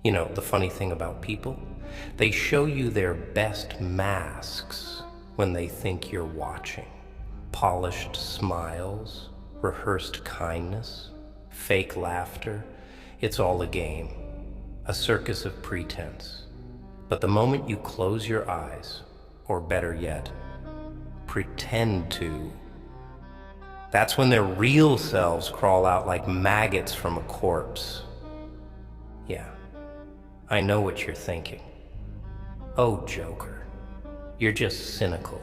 You know, the funny thing about people, they show you their best masks when they think you're watching. Polished smiles, rehearsed kindness, fake laughter. It's all a game, a circus of pretense. But the moment you close your eyes, or better yet, pretend to, that's when their real selves crawl out like maggots from a corpse. Yeah, I know what you're thinking. Oh, Joker, you're just cynical.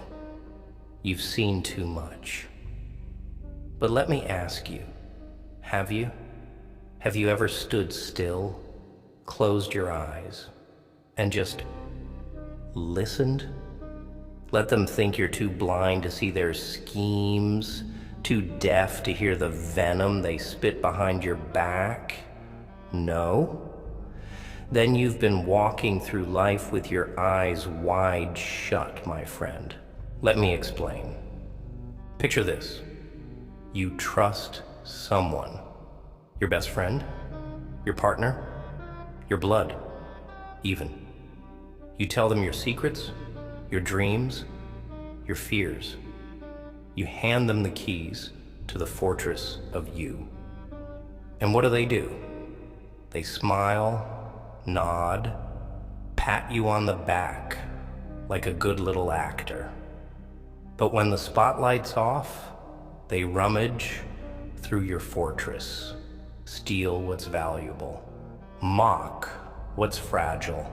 You've seen too much. But let me ask you, have you? Have you ever stood still, closed your eyes, and just listened? Let them think you're too blind to see their schemes, too deaf to hear the venom they spit behind your back? No? Then you've been walking through life with your eyes wide shut, my friend. Let me explain. Picture this. You trust someone. Your best friend, your partner, your blood, even. You tell them your secrets, your dreams, your fears. You hand them the keys to the fortress of you. And what do? They smile, nod, pat you on the back like a good little actor. But when the spotlight's off, they rummage through your fortress, steal what's valuable, mock what's fragile,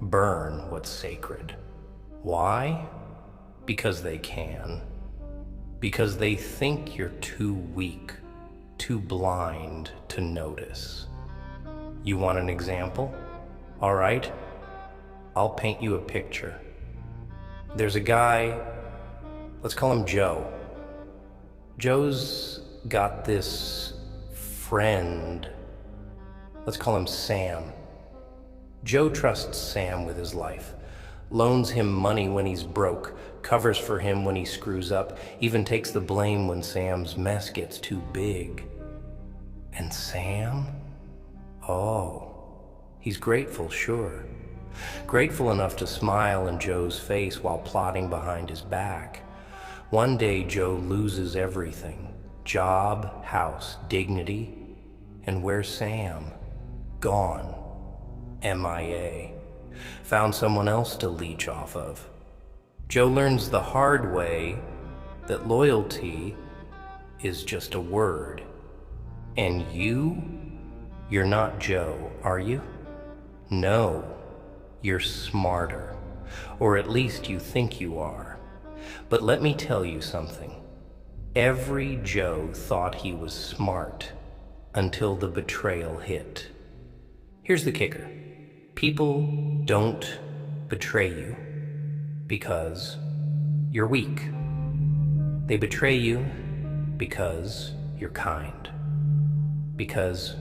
burn what's sacred. Why? Because they can. Because they think you're too weak, too blind to notice. You want an example? All right, I'll paint you a picture. There's a guy, let's call him Joe. Joe's got this friend, let's call him Sam. Joe trusts Sam with his life, loans him money when he's broke, covers for him when he screws up, even takes the blame when Sam's mess gets too big. And Sam? Oh, he's grateful, sure. Grateful enough to smile in Joe's face while plotting behind his back. One day Joe loses everything. Job, house, dignity. And where's Sam? Gone. MIA. Found someone else to leech off of. Joe learns the hard way that loyalty is just a word. And you're not Joe, are you? No, you're smarter. Or at least you think you are. But let me tell you something. Every Joe thought he was smart until the betrayal hit. Here's the kicker. People don't betray you because you're weak. They betray you because you're kind. Because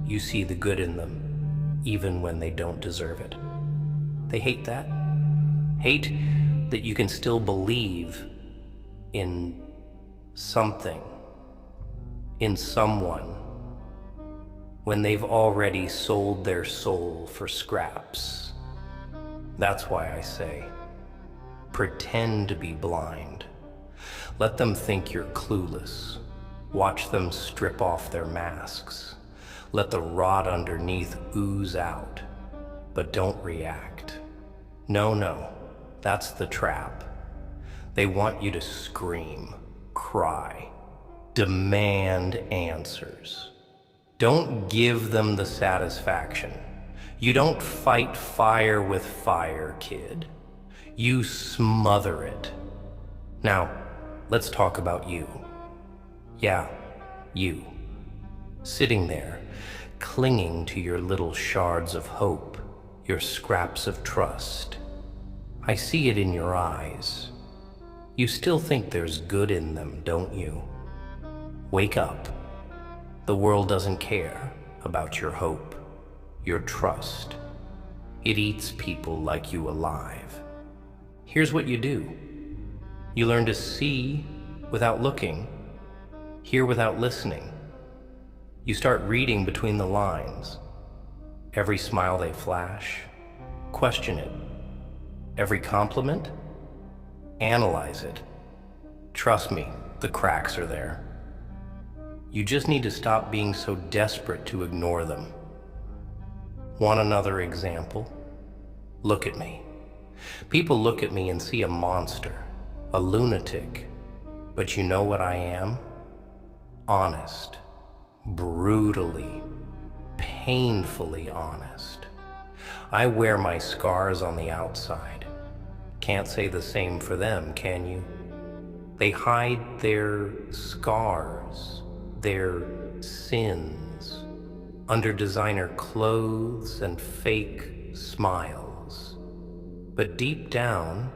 you see the good in them, even when they don't deserve it. They hate that. Hate that you can still believe in something, in someone, when they've already sold their soul for scraps. That's why I say, pretend to be blind. Let them think you're clueless. Watch them strip off their masks. Let the rot underneath ooze out. But don't react. No, that's the trap. They want you to scream, cry, demand answers. Don't give them the satisfaction. You don't fight fire with fire, kid. You smother it. Now, let's talk about you. Yeah, you. Sitting there, clinging to your little shards of hope, your scraps of trust. I see it in your eyes. You still think there's good in them, don't you? Wake up. The world doesn't care about your hope, your trust. It eats people like you alive. Here's what you do. You learn to see without looking, hear without listening. You start reading between the lines. Every smile they flash, question it. Every compliment, analyze it. Trust me, the cracks are there. You just need to stop being so desperate to ignore them. Want another example? Look at me. People look at me and see a monster, a lunatic. But you know what I am? Honest, brutally, painfully honest. I wear my scars on the outside. Can't say the same for them, can you? They hide their scars, their sins, under designer clothes and fake smiles. But deep down,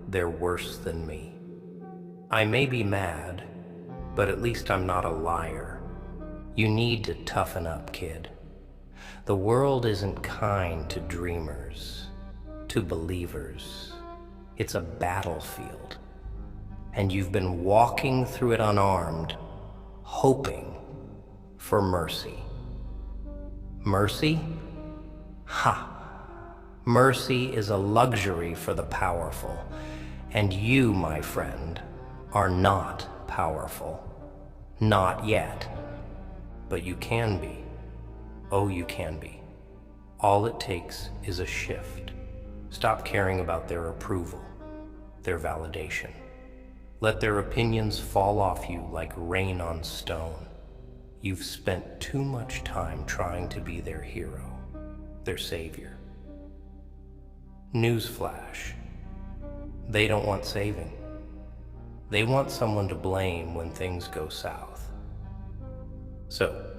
they're worse than me. I may be mad, but at least I'm not a liar. You need to toughen up, kid. The world isn't kind to dreamers, to believers. It's a battlefield. And you've been walking through it unarmed, hoping for mercy. Mercy? Ha! Mercy is a luxury for the powerful. And you, my friend, are not powerful. Not yet. But you can be. Oh, you can be. All it takes is a shift. Stop caring about their approval, their validation. Let their opinions fall off you like rain on stone. You've spent too much time trying to be their hero, their savior. Newsflash. They don't want saving. They want someone to blame when things go south. So,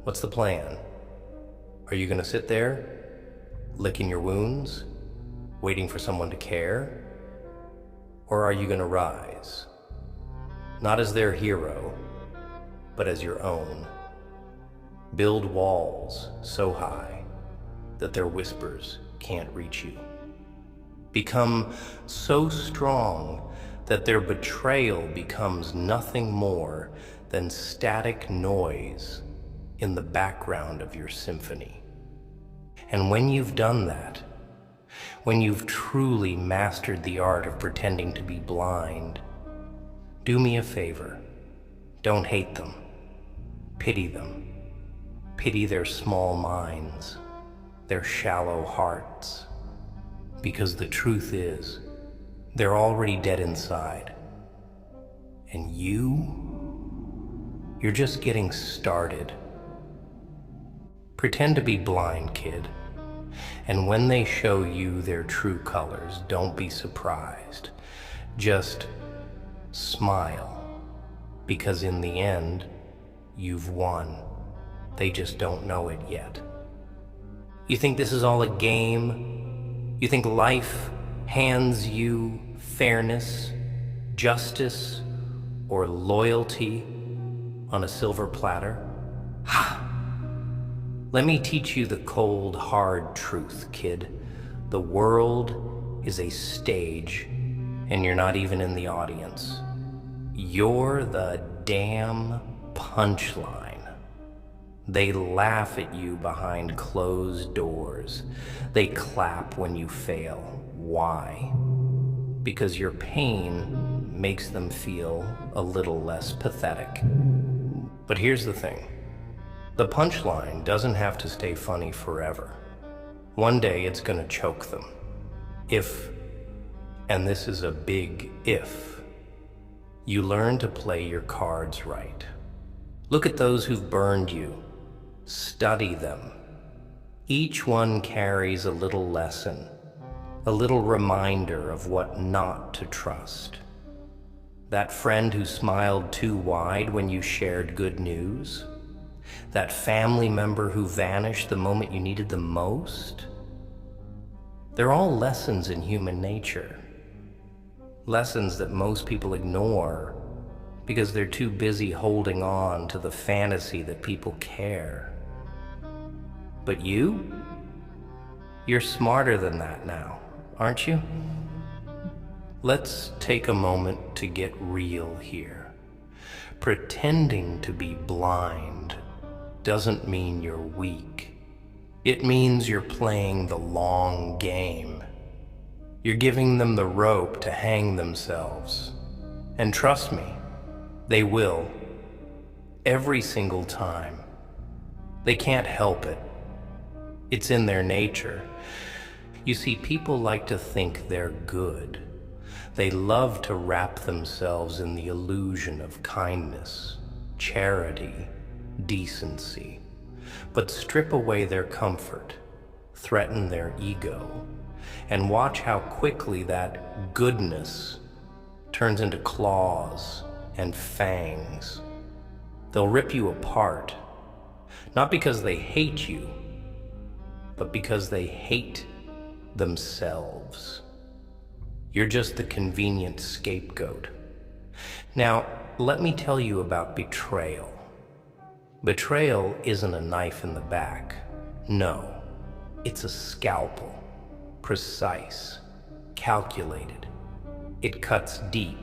what's the plan? Are you gonna sit there, licking your wounds, waiting for someone to care? Or are you gonna rise? Not as their hero, but as your own. Build walls so high that their whispers can't reach you. Become so strong that their betrayal becomes nothing more than static noise in the background of your symphony. And when you've done that, when you've truly mastered the art of pretending to be blind, do me a favor. Don't hate them. Pity them. Pity their small minds, their shallow hearts. Because the truth is, they're already dead inside. And you're just getting started. Pretend to be blind, kid. And when they show you their true colors, don't be surprised. Just smile. Because in the end, you've won. They just don't know it yet. You think this is all a game? You think life hands you fairness, justice, or loyalty on a silver platter? Ha! Let me teach you the cold, hard truth, kid. The world is a stage, and you're not even in the audience. You're the damn punchline. They laugh at you behind closed doors. They clap when you fail. Why? Because your pain makes them feel a little less pathetic. But here's the thing. The punchline doesn't have to stay funny forever. One day it's gonna choke them. If, and this is a big if, you learn to play your cards right. Look at those who've burned you. Study them. Each one carries a little lesson, a little reminder of what not to trust. That friend who smiled too wide when you shared good news? That family member who vanished the moment you needed them most? They're all lessons in human nature. Lessons that most people ignore because they're too busy holding on to the fantasy that people care. But you're smarter than that now, aren't you? Let's take a moment to get real here. Pretending to be blind doesn't mean you're weak. It means you're playing the long game. You're giving them the rope to hang themselves. And trust me, they will. Every single time. They can't help it. It's in their nature. You see, people like to think they're good. They love to wrap themselves in the illusion of kindness, charity, decency, but strip away their comfort, threaten their ego, and watch how quickly that goodness turns into claws and fangs. They'll rip you apart, not because they hate you, but because they hate themselves. You're just the convenient scapegoat. Now, let me tell you about betrayal. Betrayal isn't a knife in the back. No, it's a scalpel. Precise, calculated. It cuts deep,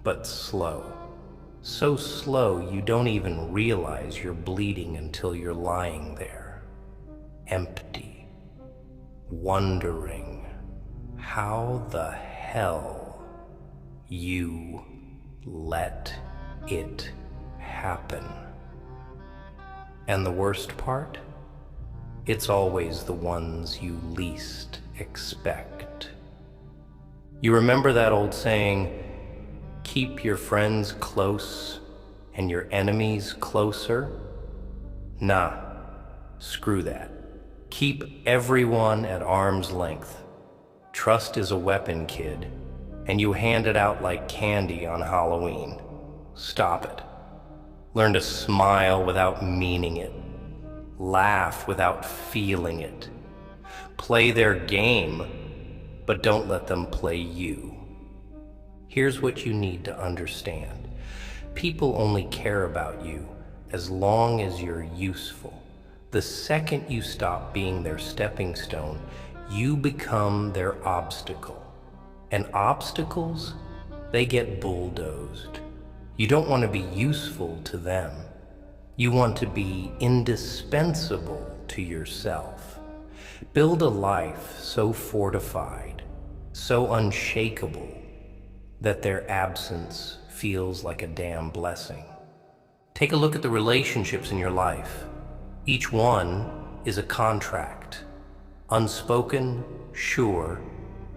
but slow. So slow you don't even realize you're bleeding until you're lying there, empty, wondering how the hell you let it happen. And the worst part? It's always the ones you least expect. You remember that old saying, keep your friends close and your enemies closer? Nah, screw that. Keep everyone at arm's length. Trust is a weapon, kid, and you hand it out like candy on Halloween. Stop it. Learn to smile without meaning it. Laugh without feeling it. Play their game, but don't let them play you. Here's what you need to understand. People only care about you as long as you're useful. The second you stop being their stepping stone, you become their obstacle. And obstacles, they get bulldozed. You don't want to be useful to them. You want to be indispensable to yourself. Build a life so fortified, so unshakable, that their absence feels like a damn blessing. Take a look at the relationships in your life. Each one is a contract. Unspoken, sure,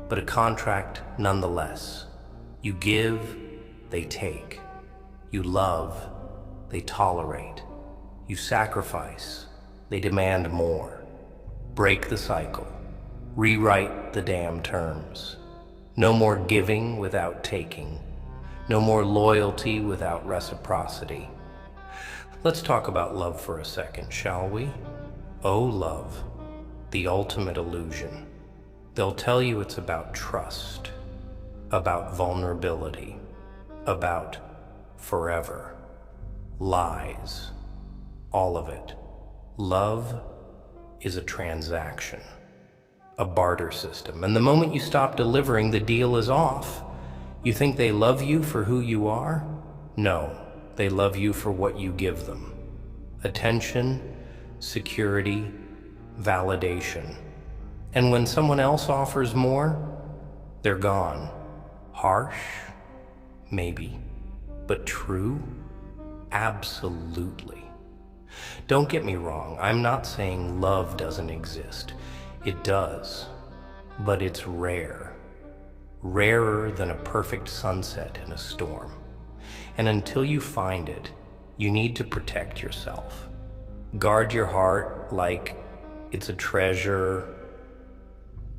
but a contract nonetheless. You give, they take. You love, they tolerate. You sacrifice, they demand more. Break the cycle. Rewrite the damn terms. No more giving without taking. No more loyalty without reciprocity. Let's talk about love for a second, shall we? Oh, love. The ultimate illusion. They'll tell you it's about trust, about vulnerability, about forever. Lies. All of it. Love is a transaction, a barter system. And the moment you stop delivering, the deal is off. You think they love you for who you are? No, they love you for what you give them. Attention, security, validation. And when someone else offers more, they're gone. Harsh? Maybe. But true? Absolutely. Don't get me wrong, I'm not saying love doesn't exist. It does. But it's rare. Rarer than a perfect sunset in a storm. And until you find it, you need to protect yourself. Guard your heart like it's a treasure,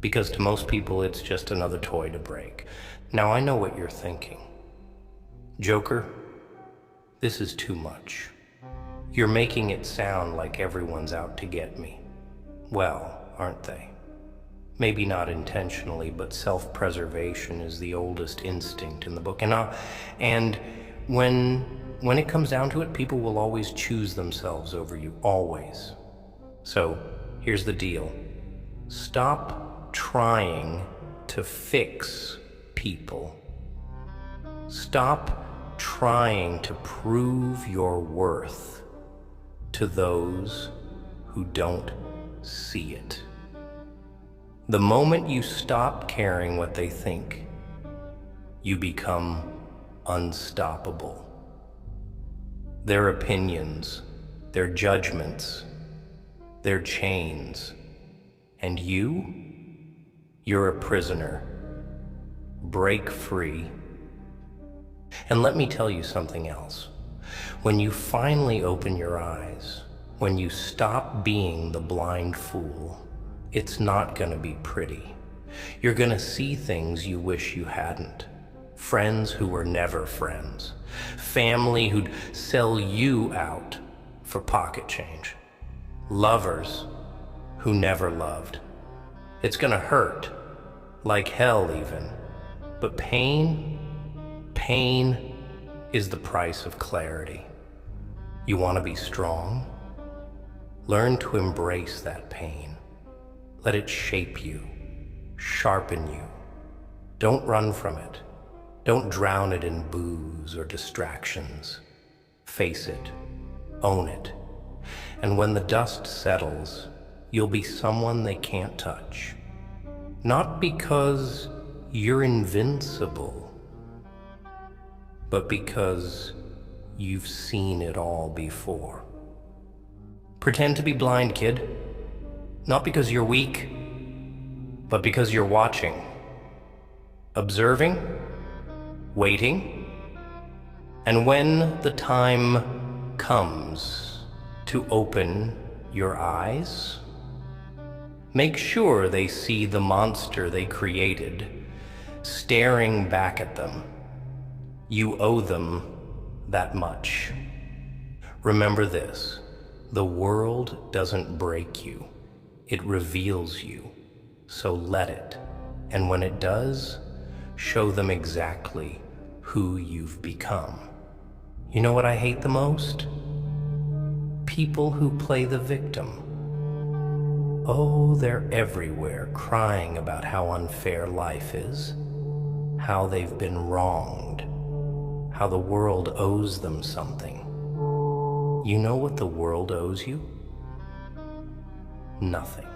because to most people it's just another toy to break. Now I know what you're thinking. Joker, this is too much. You're making it sound like everyone's out to get me. Well, aren't they? Maybe not intentionally, but self-preservation is the oldest instinct in the book. And when it comes down to it, people will always choose themselves over you, always. So here's the deal. Stop trying to fix people. Stop trying to prove your worth to those who don't see it. The moment you stop caring what they think, you become unstoppable. Their opinions, their judgments, their chains, and you're a prisoner. Break free. And let me tell you something else. When you finally open your eyes, when you stop being the blind fool, it's not gonna be pretty. You're gonna see things you wish you hadn't. Friends who were never friends. Family who'd sell you out for pocket change. Lovers who never loved. It's gonna hurt, like hell even. But pain is the price of clarity. You wanna be strong? Learn to embrace that pain. Let it shape you, sharpen you. Don't run from it. Don't drown it in booze or distractions. Face it, own it. And when the dust settles, you'll be someone they can't touch. Not because you're invincible, but because you've seen it all before. Pretend to be blind, kid. Not because you're weak, but because you're watching, observing, waiting. And when the time comes to open your eyes, make sure they see the monster they created staring back at them. You owe them that much. Remember this, the world doesn't break you, it reveals you. So let it, and when it does, show them exactly who you've become. You know what I hate the most? People who play the victim. Oh, they're everywhere crying about how unfair life is, how they've been wronged, how the world owes them something. You know what the world owes you? Nothing.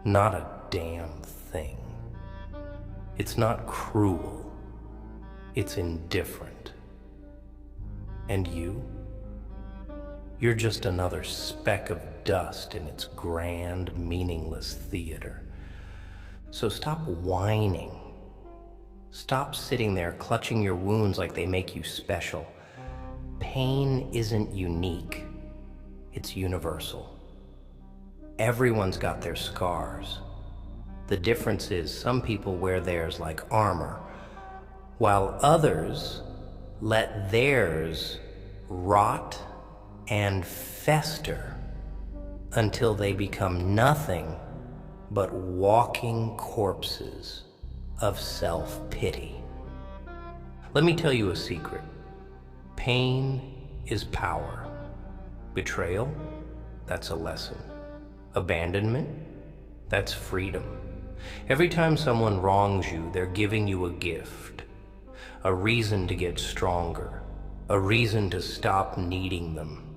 Not a damn thing. It's not cruel. It's indifferent. And you're just another speck of dust in its grand, meaningless theater. So stop whining. Stop sitting there clutching your wounds like they make you special. Pain isn't unique. It's universal. Everyone's got their scars. The difference is some people wear theirs like armor, while others let theirs rot and fester until they become nothing but walking corpses of self-pity. Let me tell you a secret. Pain is power. Betrayal, that's a lesson. Abandonment, that's freedom. Every time someone wrongs you, they're giving you a gift, a reason to get stronger, a reason to stop needing them.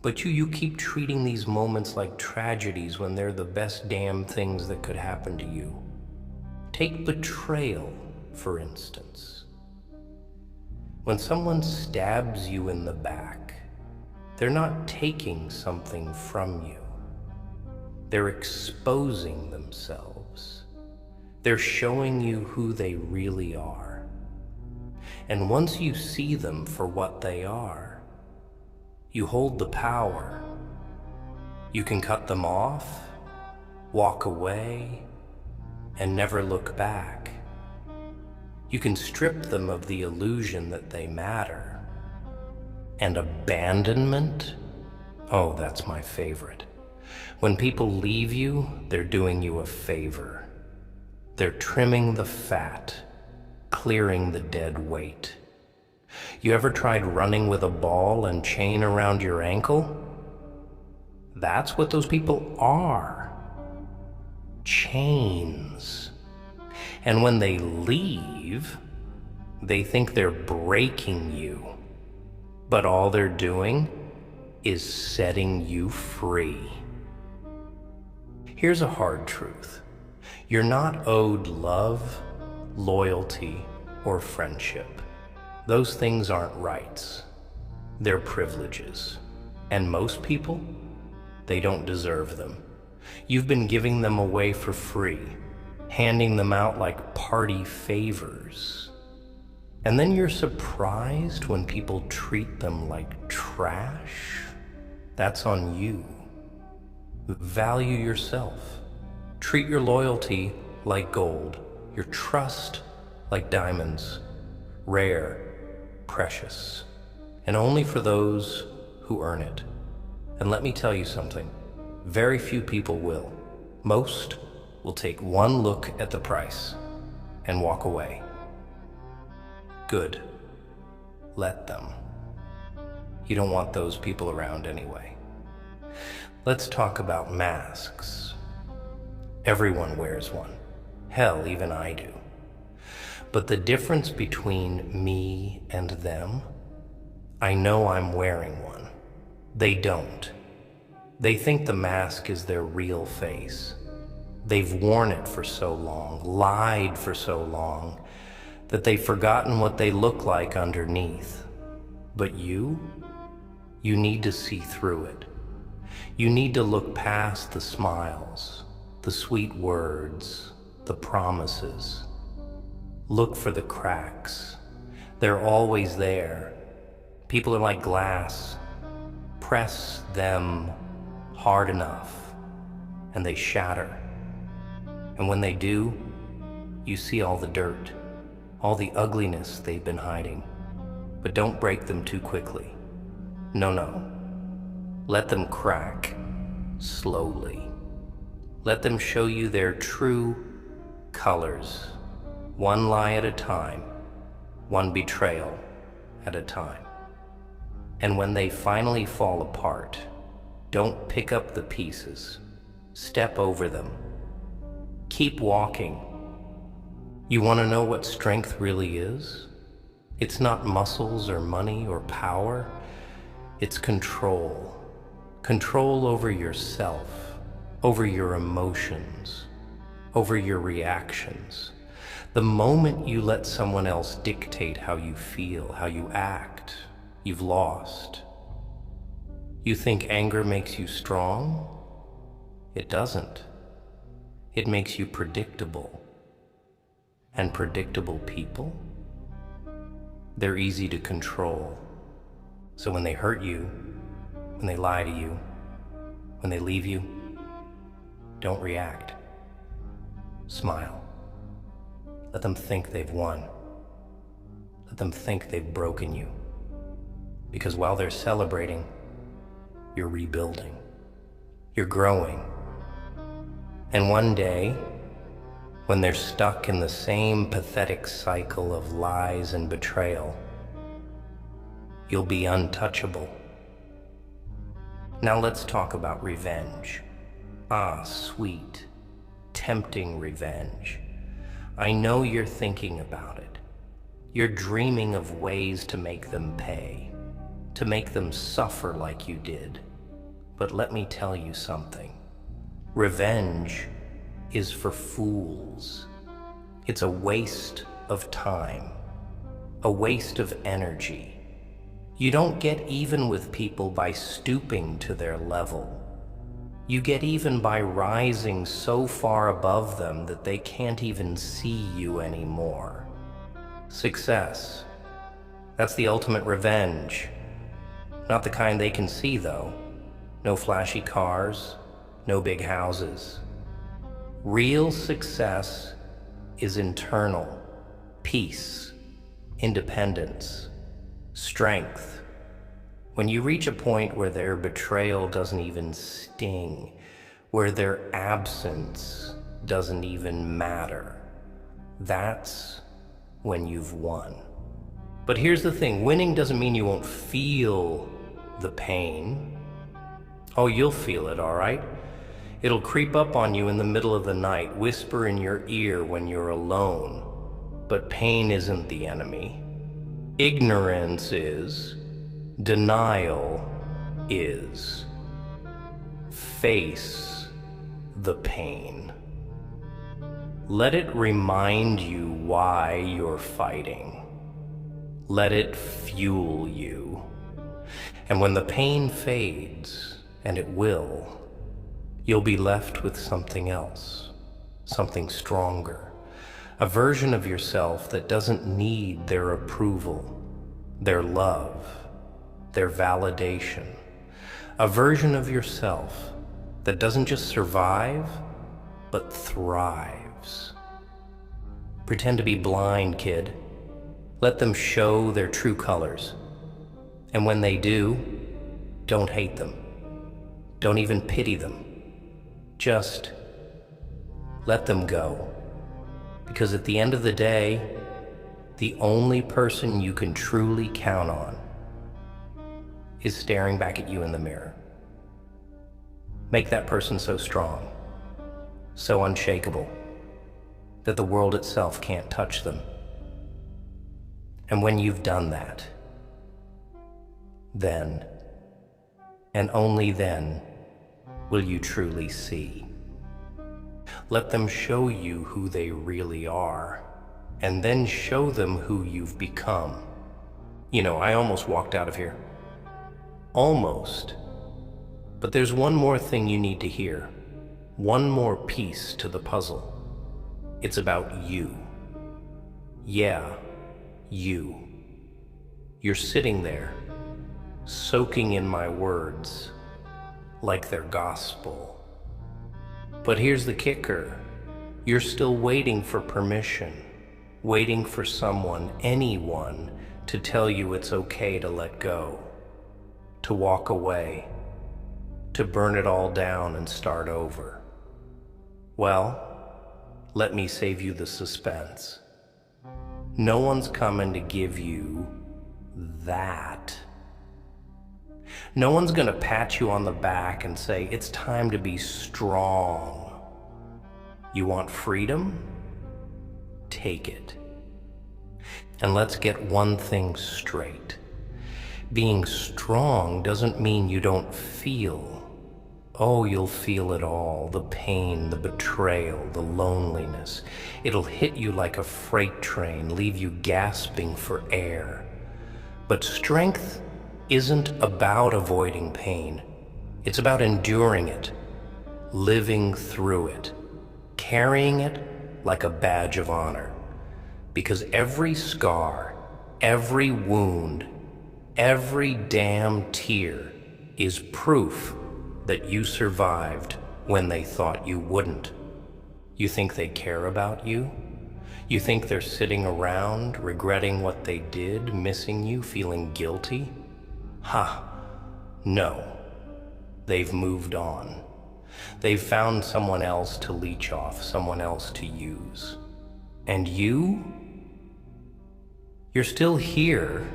But you keep treating these moments like tragedies when they're the best damn things that could happen to you. Take betrayal, for instance. When someone stabs you in the back, they're not taking something from you. They're exposing themselves. They're showing you who they really are. And once you see them for what they are, you hold the power. You can cut them off, walk away, and never look back. You can strip them of the illusion that they matter. And abandonment? Oh, that's my favorite. When people leave you, they're doing you a favor. They're trimming the fat, clearing the dead weight. You ever tried running with a ball and chain around your ankle? That's what those people are. Chains. And when they leave, they think they're breaking you. But all they're doing is setting you free. Here's a hard truth. You're not owed love, loyalty, or friendship. Those things aren't rights. They're privileges. And most people, they don't deserve them. You've been giving them away for free, handing them out like party favors. And then you're surprised when people treat them like trash? That's on you. Value yourself. Treat your loyalty like gold, your trust like diamonds, rare, precious, and only for those who earn it. And let me tell you something, very few people will. Most will take one look at the price and walk away. Good. Let them. You don't want those people around anyway. Let's talk about masks. Everyone wears one. Hell, even I do. But the difference between me and them, I know I'm wearing one. They don't. They think the mask is their real face. They've worn it for so long, lied for so long, that they've forgotten what they look like underneath. But you need to see through it. You need to look past the smiles, the sweet words, the promises. Look for the cracks. They're always there. People are like glass. Press them hard enough, and they shatter. And when they do, you see all the dirt, all the ugliness they've been hiding. But don't break them too quickly. No. Let them crack slowly. Let them show you their true colors, one lie at a time, one betrayal at a time. And when they finally fall apart, don't pick up the pieces. Step over them. Keep walking. You want to know what strength really is? It's not muscles or money or power. It's control. Control over yourself, over your emotions, over your reactions. The moment you let someone else dictate how you feel, how you act, you've lost. You think anger makes you strong? It doesn't. It makes you predictable. And predictable people, they're easy to control. So when they hurt you, when they lie to you, when they leave you, don't react. Smile. Let them think they've won. Let them think they've broken you. Because while they're celebrating, you're rebuilding. You're growing. And one day, when they're stuck in the same pathetic cycle of lies and betrayal, you'll be untouchable. Now let's talk about revenge. Ah, sweet, tempting revenge. I know you're thinking about it. You're dreaming of ways to make them pay, to make them suffer like you did. But let me tell you something. Revenge is for fools. It's a waste of time, a waste of energy. You don't get even with people by stooping to their level. You get even by rising so far above them that they can't even see you anymore. Success. That's the ultimate revenge. Not the kind they can see, though. No flashy cars, no big houses. Real success is internal. Peace, independence, strength. When you reach a point where their betrayal doesn't even sting, where their absence doesn't even matter, that's when you've won. But here's the thing, winning doesn't mean you won't feel the pain. Oh, you'll feel it, all right? It'll creep up on you in the middle of the night, whisper in your ear when you're alone. But pain isn't the enemy. Ignorance is, denial is. Face the pain. Let it remind you why you're fighting. Let it fuel you. And when the pain fades, and it will, you'll be left with something else, something stronger, a version of yourself that doesn't need their approval, their love, their validation, a version of yourself that doesn't just survive, but thrives. Pretend to be blind, kid. Let them show their true colors. And when they do, don't hate them. Don't even pity them. Just let them go. Because at the end of the day, the only person you can truly count on is staring back at you in the mirror. Make that person so strong, so unshakable, that the world itself can't touch them. And when you've done that, then, and only then, will you truly see. Let them show you who they really are, and then show them who you've become. You know, I almost walked out of here. Almost. But there's one more thing you need to hear. One more piece to the puzzle. It's about you. Yeah, you. You're sitting there, soaking in my words like they're gospel. But here's the kicker. You're still waiting for permission, waiting for someone, anyone, to tell you it's okay to let go, to walk away, to burn it all down and start over. Well, let me save you the suspense. No one's coming to give you that. No one's gonna pat you on the back and say, it's time to be strong. You want freedom? Take it. And let's get one thing straight. Being strong doesn't mean you don't feel. Oh, you'll feel it all, the pain, the betrayal, the loneliness. It'll hit you like a freight train, leave you gasping for air. But strength isn't about avoiding pain. It's about enduring it, living through it, carrying it like a badge of honor. Because every scar, every wound, every damn tear is proof that you survived when they thought you wouldn't. You think they care about you? You think they're sitting around, regretting what they did, missing you, feeling guilty? Ha! No. They've moved on. They've found someone else to leech off, someone else to use. And you? You're still here,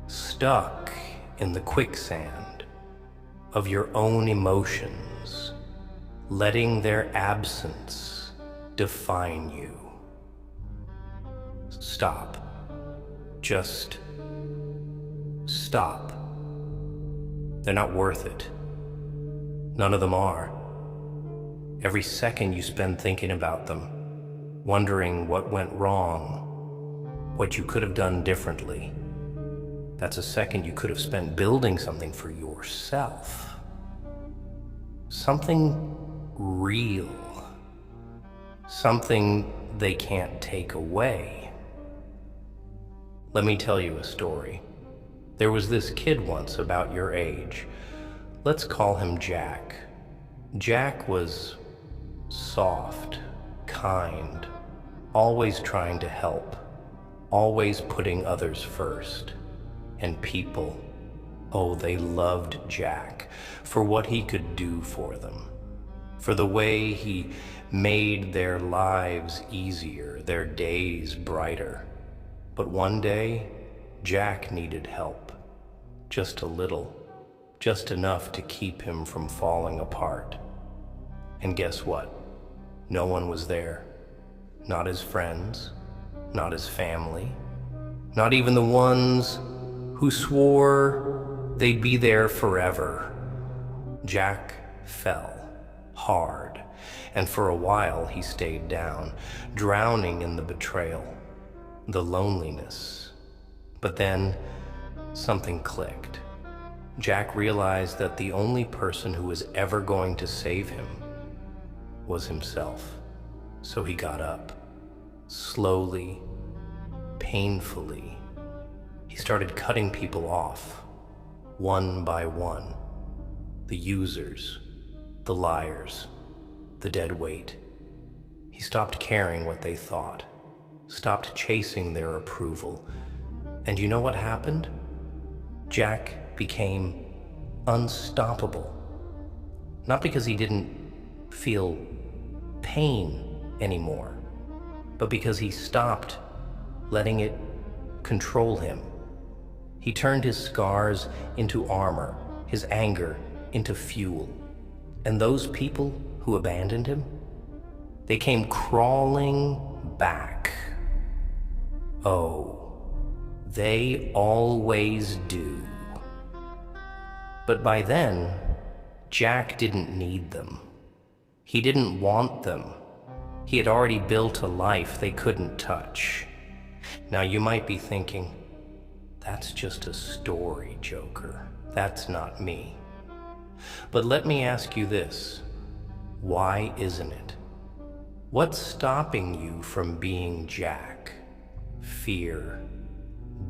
stuck in the quicksand of your own emotions, letting their absence define you. Stop. Just stop. They're not worth it. None of them are. Every second you spend thinking about them, wondering what went wrong, what you could have done differently, that's a second you could have spent building something for yourself. Something real. Something they can't take away. Let me tell you a story. There was this kid once about your age. Let's call him Jack. Jack was soft, kind, always trying to help, always putting others first. And people, oh, they loved Jack for what he could do for them, for the way he made their lives easier, their days brighter. But one day, Jack needed help, just a little, just enough to keep him from falling apart. And guess what? No one was there. Not his friends, not his family, not even the ones who swore They'd be there forever. Jack fell hard, and for a while he stayed down, drowning in the betrayal, the loneliness. But then something clicked. Jack realized that the only person who was ever going to save him was himself. So he got up, slowly, painfully. He started cutting people off, one by one. The users, the liars, the dead weight. He stopped caring what they thought, stopped chasing their approval. And you know what happened? Jack became unstoppable. Not because he didn't feel pain anymore, but because he stopped letting it control him. He turned his scars into armor, his anger into fuel. And those people who abandoned him, they came crawling back. Oh, they always do. But by then, Jack didn't need them. He didn't want them. He had already built a life they couldn't touch. Now you might be thinking, that's just a story, Joker. That's not me. But let me ask you this. Why isn't it? What's stopping you from being Jack? Fear?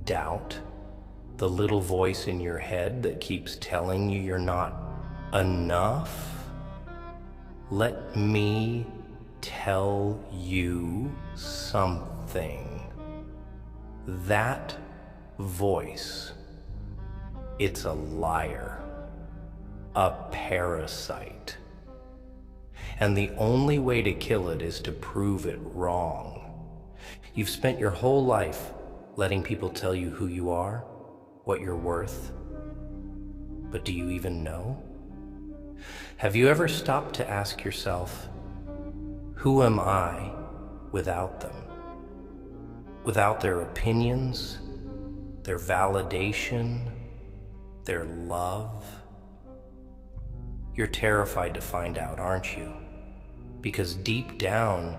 Doubt? The little voice in your head that keeps telling you you're not enough? Let me tell you something. That voice, it's a liar, a parasite. And the only way to kill it is to prove it wrong. You've spent your whole life letting people tell you who you are, what you're worth. But do you even know? Have you ever stopped to ask yourself, who am I without them? Without their opinions, their validation, their love? You're terrified to find out, aren't you? Because deep down,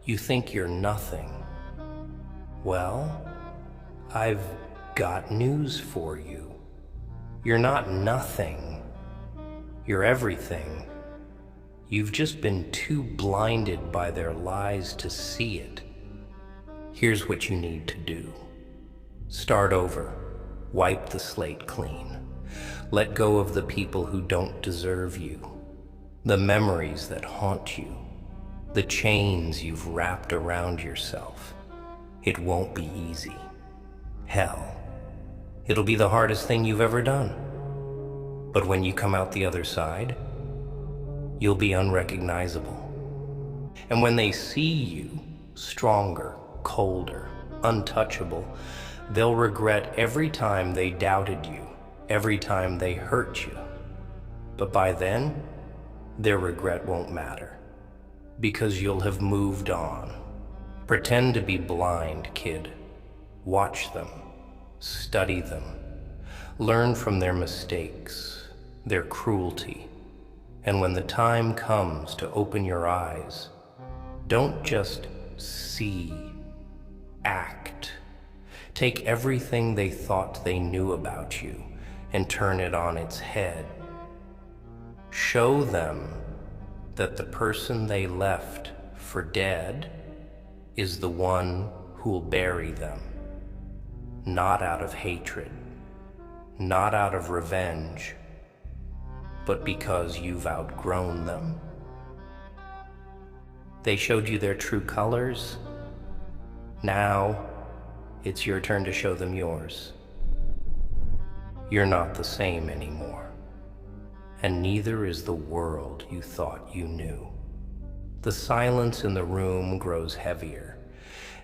you think you're nothing. Well, I've got news for you. You're not nothing. You're everything. You've just been too blinded by their lies to see it. Here's what you need to do. Start over. Wipe the slate clean. Let go of the people who don't deserve you, the memories that haunt you, the chains you've wrapped around yourself. It won't be easy. Hell, it'll be the hardest thing you've ever done. But when you come out the other side, you'll be unrecognizable. And when they see you, stronger, colder, untouchable, they'll regret every time they doubted you, every time they hurt you. But by then, their regret won't matter, because you'll have moved on. Pretend to be blind, kid. Watch them, study them, learn from their mistakes, their cruelty. And when the time comes to open your eyes, don't just see, act. Take everything they thought they knew about you and turn it on its head. Show them that the person they left for dead is the one who'll bury them. Not out of hatred, not out of revenge, but because you've outgrown them. They showed you their true colors. Now, it's your turn to show them yours. You're not the same anymore, and neither is the world you thought you knew. The silence in the room grows heavier,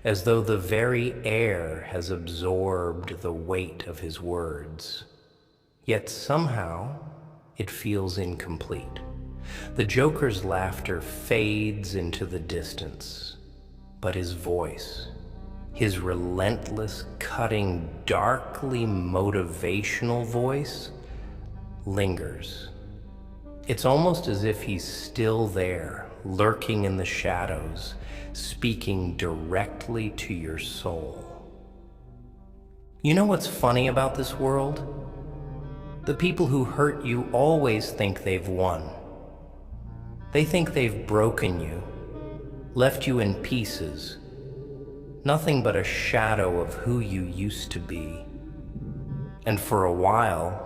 as though the very air has absorbed the weight of his words. Yet somehow, it feels incomplete. The Joker's laughter fades into the distance, but his voice, his relentless, cutting, darkly motivational voice lingers. It's almost as if he's still there, lurking in the shadows, speaking directly to your soul. You know what's funny about this world? The people who hurt you always think they've won. They think they've broken you, left you in pieces, nothing but a shadow of who you used to be. And for a while,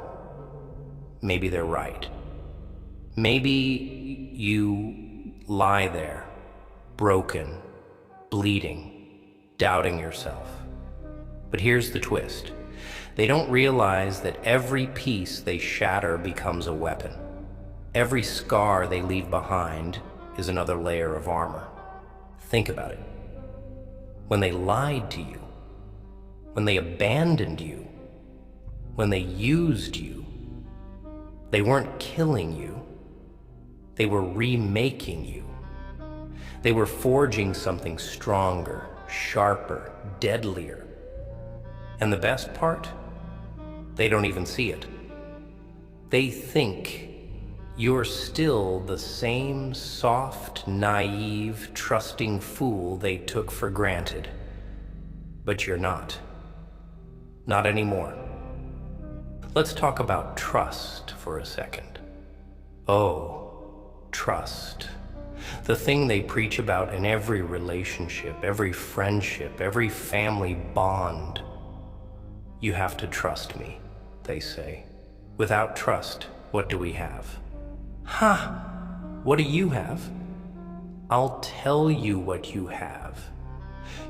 maybe they're right. Maybe you lie there, broken, bleeding, doubting yourself. But here's the twist. They don't realize that every piece they shatter becomes a weapon. Every scar they leave behind is another layer of armor. Think about it. When they lied to you, when they abandoned you, when they used you, they weren't killing you. They were remaking you. They were forging something stronger, sharper, deadlier. And the best part? They don't even see it. They think you're still the same soft, naive, trusting fool they took for granted. But you're not. Not anymore. Let's talk about trust for a second. Oh, trust. The thing they preach about in every relationship, every friendship, every family bond. You have to trust me, they say. Without trust, what do we have? What do you have? I'll tell you what you have.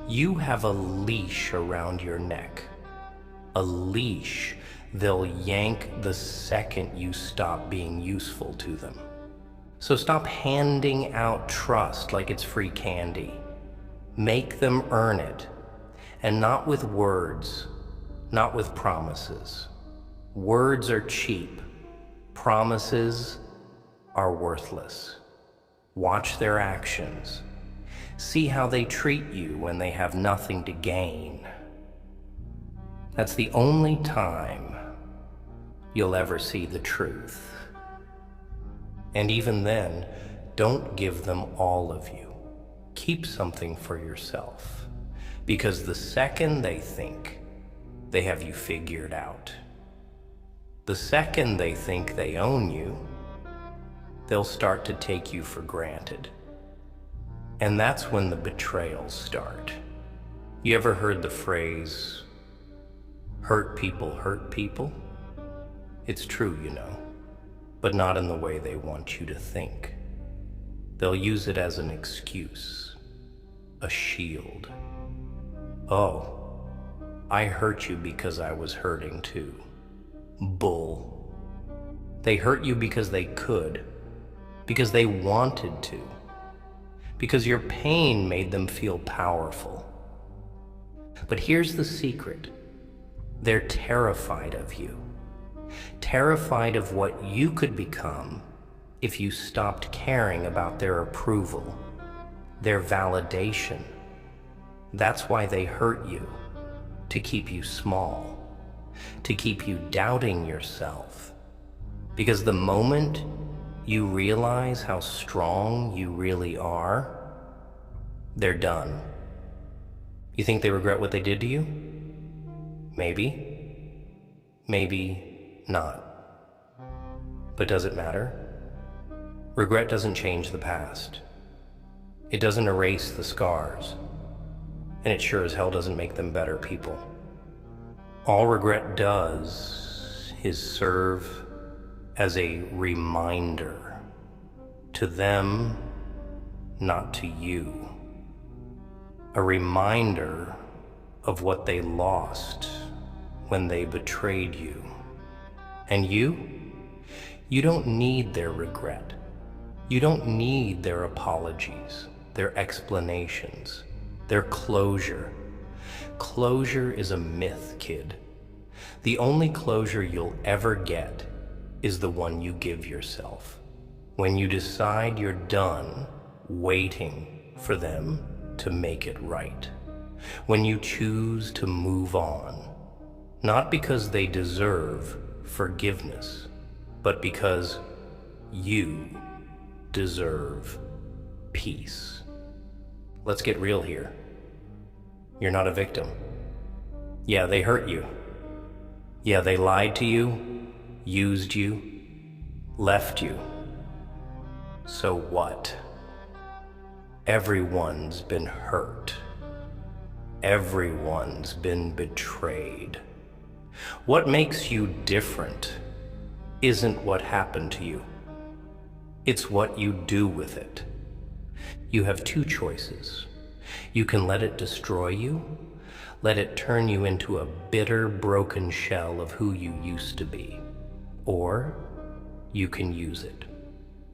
You have a leash around your neck. A leash they'll yank the second you stop being useful to them. So stop handing out trust like it's free candy. Make them earn it, and not with words, not with promises. Words are cheap. Promises are worthless. Watch their actions. See how they treat you when they have nothing to gain. That's the only time you'll ever see the truth. And even then, don't give them all of you. Keep something for yourself. Because the second they think they have you figured out, the second they think they own you, they'll start to take you for granted. And that's when the betrayals start. You ever heard the phrase, hurt people? It's true, you know, but not in the way they want you to think. They'll use it as an excuse, a shield. Oh, I hurt you because I was hurting too. Bull. They hurt you because they could, because they wanted to, because your pain made them feel powerful. But here's the secret. They're terrified of you. Terrified of what you could become if you stopped caring about their approval, their validation. That's why they hurt you, to keep you small, to keep you doubting yourself. Because the moment you realize how strong you really are, they're done. You think they regret what they did to you? Maybe. Maybe not. But does it matter? Regret doesn't change the past. It doesn't erase the scars. And it sure as hell doesn't make them better people. All regret does is serve as a reminder to them, not to you. A reminder of what they lost when they betrayed you. And you don't need their regret. You don't need their apologies, their explanations, their closure. Closure is a myth, kid. The only closure you'll ever get is the one you give yourself. When you decide you're done waiting for them to make it right. when you choose to move on, not because they deserve forgiveness, but because you deserve peace. Let's get real here. You're not a victim. Yeah, they hurt you. Yeah, they lied to you, used you, left you. So what? Everyone's been hurt. Everyone's been betrayed. What makes you different isn't what happened to you. It's what you do with it. You have two choices. You can let it destroy you, let it turn you into a bitter, broken shell of who you used to be. Or you can use it.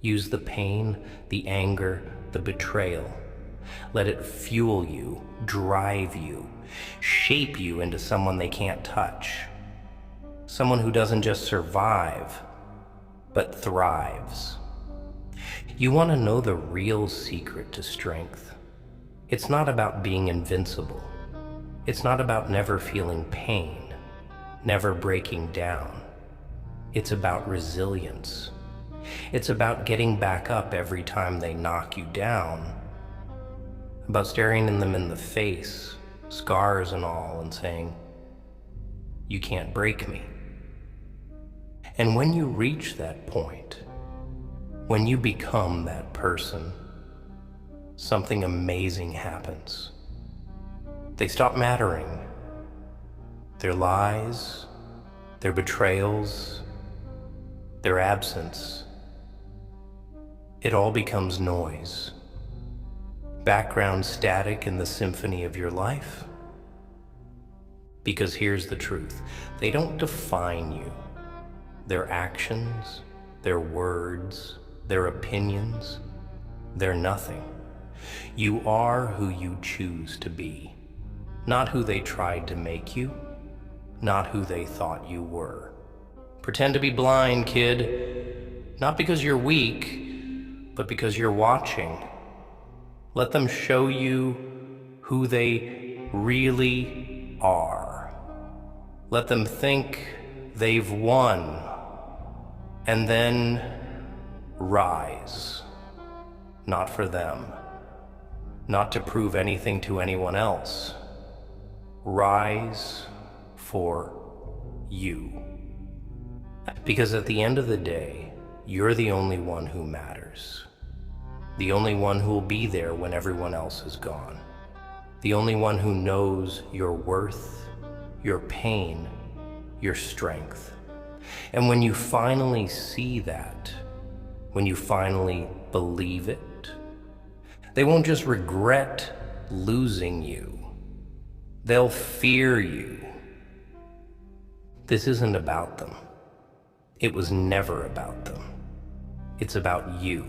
Use the pain, the anger, the betrayal. Let it fuel you, drive you, shape you into someone they can't touch. Someone who doesn't just survive, but thrives. You want to know the real secret to strength? It's not about being invincible. It's not about never feeling pain, never breaking down. It's about resilience. It's about getting back up every time they knock you down. About staring them in the face, scars and all, and saying, "You can't break me." And when you reach that point, when you become that person, something amazing happens. They stop mattering. Their lies, their betrayals, their absence, it all becomes noise. Background static in the symphony of your life. Because here's the truth, they don't define you. Their actions, their words, their opinions, they're nothing. You are who you choose to be, not who they tried to make you, not who they thought you were. Pretend to be blind, kid, not because you're weak, but because you're watching. Let them show you who they really are. Let them think they've won, and then rise. Not for them, not to prove anything to anyone else. Rise for you. Because at the end of the day, you're the only one who matters. The only one who will be there when everyone else is gone. The only one who knows your worth, your pain, your strength. And when you finally see that, when you finally believe it, they won't just regret losing you. They'll fear you. This isn't about them. It was never about them. It's about you.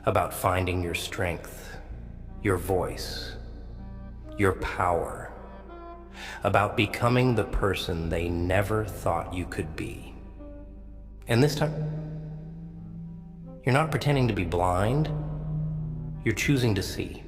About finding your strength, your voice, your power. About becoming the person they never thought you could be. And this time, you're not pretending to be blind. You're choosing to see.